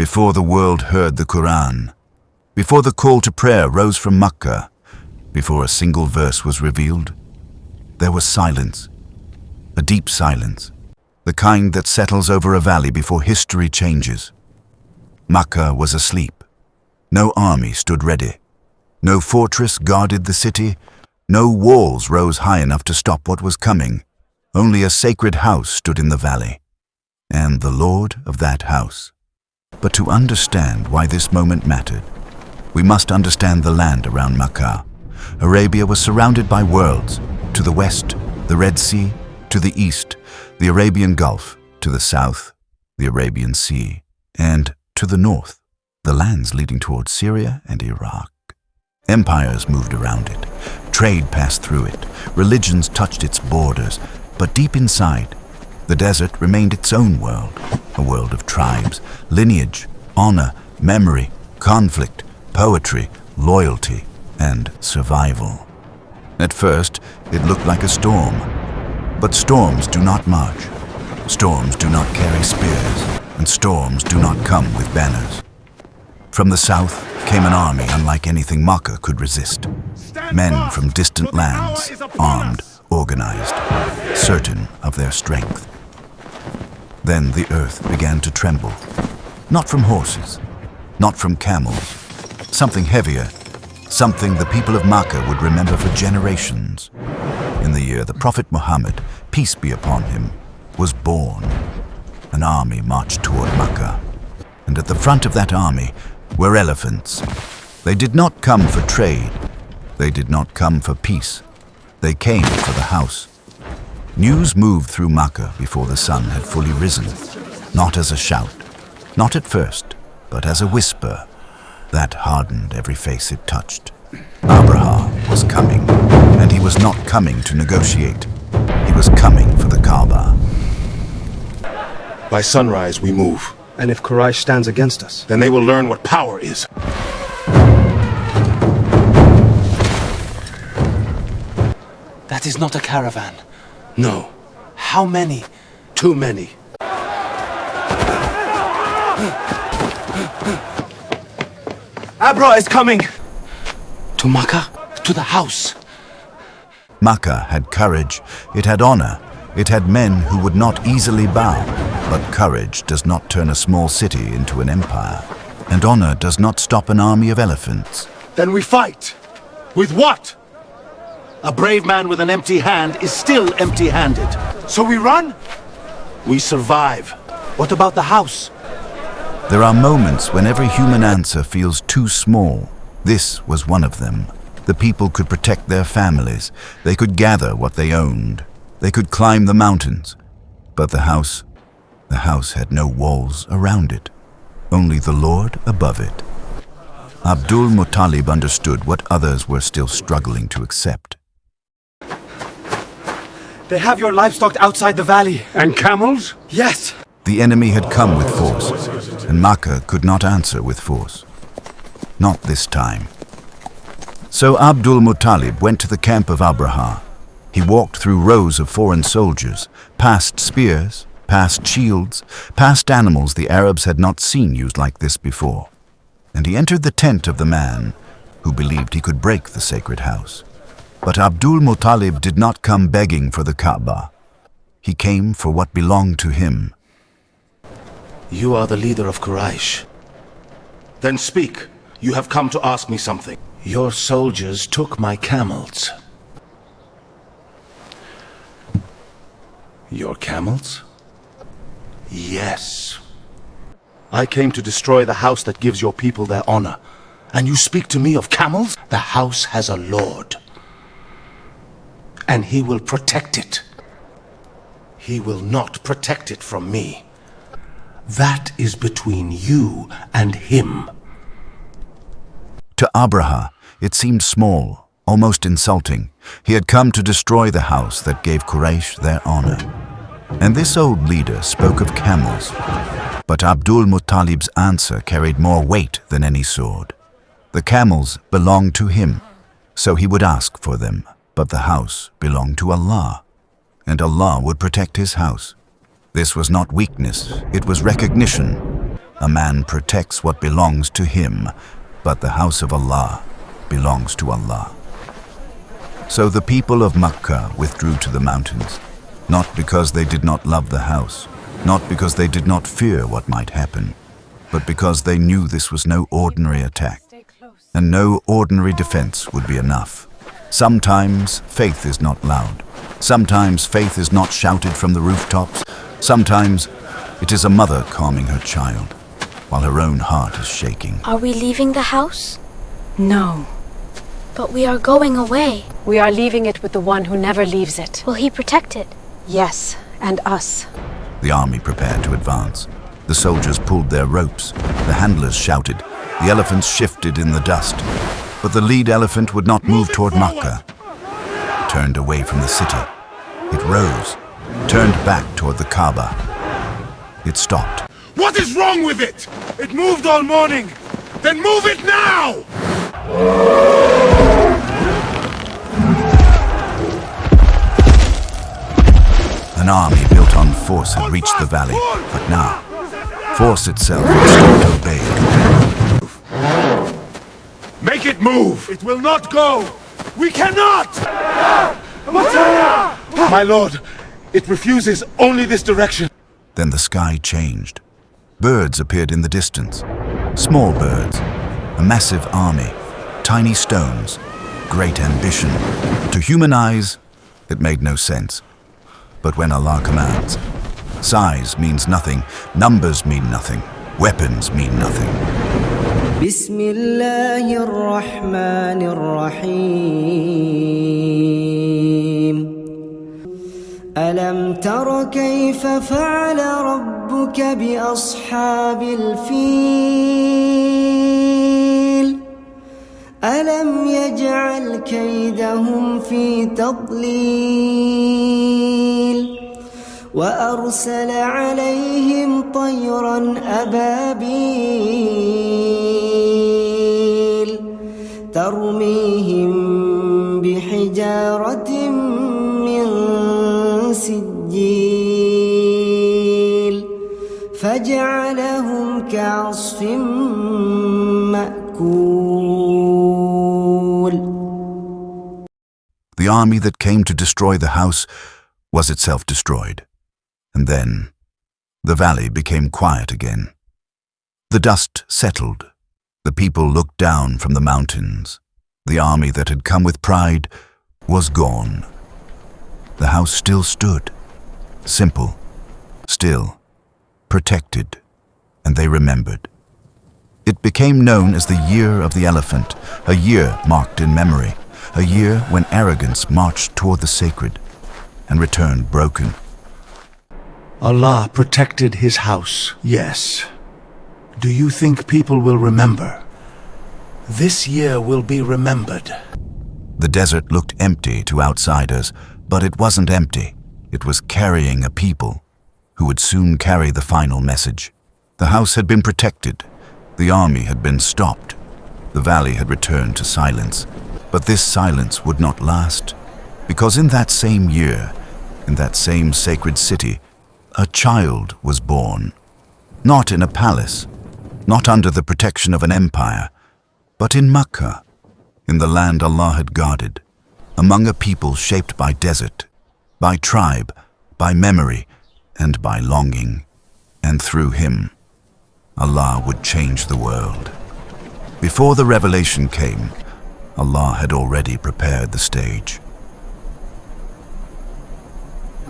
Before the world heard the Quran, before the call to prayer rose from Makkah, before a single verse was revealed, there was silence, a deep silence, the kind that settles over a valley before history changes. Makkah was asleep. No army stood ready. No fortress guarded the city. No walls rose high enough to stop what was coming. Only a sacred house stood in the valley, and the Lord of that house. But to understand why this moment mattered, we must understand the land around Makkah. Arabia was surrounded by worlds. To the west, the Red Sea; to the east, the Arabian Gulf; to the south, the Arabian Sea; and to the north, the lands leading towards Syria and Iraq. Empires moved around it. Trade passed through it. Religions touched its borders. But deep inside, the desert remained its own world, a world of tribes, lineage, honor, memory, conflict, poetry, loyalty, and survival. At first, it looked like a storm. But storms do not march. Storms do not carry spears, and storms do not come with banners. From the south came an army unlike anything Makkah could resist. Men from distant lands, armed, organized, certain of their strength. Then the earth began to tremble. Not from horses, not from camels. Something heavier, something the people of Makkah would remember for generations. In the year the Prophet Muhammad, peace be upon him, was born, an army marched toward Makkah. And at the front of that army were elephants. They did not come for trade. They did not come for peace. They came for the house. News moved through Makkah before the sun had fully risen, not as a shout, not at first, but as a whisper that hardened every face it touched. Abraha was coming, and he was not coming to negotiate. He was coming for the Kaaba. By sunrise, we move. And if Quraysh stands against us? Then they will learn what power is. That is not a caravan. No. How many? Too many. Abraha is coming! To Makkah? To the house? Makkah had courage, it had honor, it had men who would not easily bow. But courage does not turn a small city into an empire, and honor does not stop an army of elephants. Then we fight. With what? A brave man with an empty hand is still empty-handed. So we run? We survive. What about the house? There are moments when every human answer feels too small. This was one of them. The people could protect their families. They could gather what they owned. They could climb the mountains. But the house had no walls around it. Only the Lord above it. Abdul Muttalib understood what others were still struggling to accept. They have your livestock outside the valley. And camels? Yes. The enemy had come with force, and Makkah could not answer with force. Not this time. So Abdul Muttalib went to the camp of Abraha. He walked through rows of foreign soldiers, past spears, past shields, past animals the Arabs had not seen used like this before. And he entered the tent of the man who believed he could break the sacred house. But Abdul Muttalib did not come begging for the Kaaba. He came for what belonged to him. You are the leader of Quraysh. Then speak. You have come to ask me something. Your soldiers took my camels. Your camels? Yes. I came to destroy the house that gives your people their honor. And you speak to me of camels? The house has a lord. And he will protect it. He will not protect it from me. That is between you and him. To Abraha, it seemed small, almost insulting. He had come to destroy the house that gave Quraysh their honor. And this old leader spoke of camels. But Abdul Muttalib's answer carried more weight than any sword. The camels belonged to him, so he would ask for them. But the house belonged to Allah, and Allah would protect his house. This was not weakness, it was recognition. A man protects what belongs to him, but the house of Allah belongs to Allah. So the people of Makkah withdrew to the mountains, not because they did not love the house, not because they did not fear what might happen, but because they knew this was no ordinary attack, and no ordinary defense would be enough. Sometimes faith is not loud. Sometimes faith is not shouted from the rooftops. Sometimes it is a mother calming her child, while her own heart is shaking. Are we leaving the house? No. But we are going away. We are leaving it with the one who never leaves it. Will he protect it? Yes, and us. The army prepared to advance. The soldiers pulled their ropes. The handlers shouted. The elephants shifted in the dust. But the lead elephant would not move toward Makkah. It turned away from the city. It rose, turned back toward the Kaaba. It stopped. What is wrong with it? It moved all morning. Then move it now! An army built on force had reached the valley, but now, force itself had stopped obeying. Make it move! It will not go! We cannot! My lord, it refuses only this direction. Then the sky changed. Birds appeared in the distance. Small birds, a massive army, tiny stones, great ambition. To human eyes, it made no sense. But when Allah commands, size means nothing, numbers mean nothing, weapons mean nothing. بسم الله الرحمن الرحيم ألم تر كيف فعل ربك بأصحاب الفيل ألم يجعل كيدهم في تضليل وأرسل عليهم طيرا أبابيل ترميهم بحجارة من سجيل فجعلهم كعصف مأكول. The army that came to destroy the house was itself destroyed. And then, the valley became quiet again. The dust settled. The people looked down from the mountains. The army that had come with pride was gone. The house still stood, simple, still, protected, and they remembered. It became known as the Year of the Elephant, a year marked in memory, a year when arrogance marched toward the sacred and returned broken. Allah protected his house, yes. Do you think people will remember? This year will be remembered. The desert looked empty to outsiders, but it wasn't empty. It was carrying a people who would soon carry the final message. The house had been protected. The army had been stopped. The valley had returned to silence. But this silence would not last, because in that same year, in that same sacred city, a child was born. Not in a palace, not under the protection of an empire, but in Makkah, in the land Allah had guarded, among a people shaped by desert, by tribe, by memory, and by longing. And through him, Allah would change the world. Before the revelation came, Allah had already prepared the stage.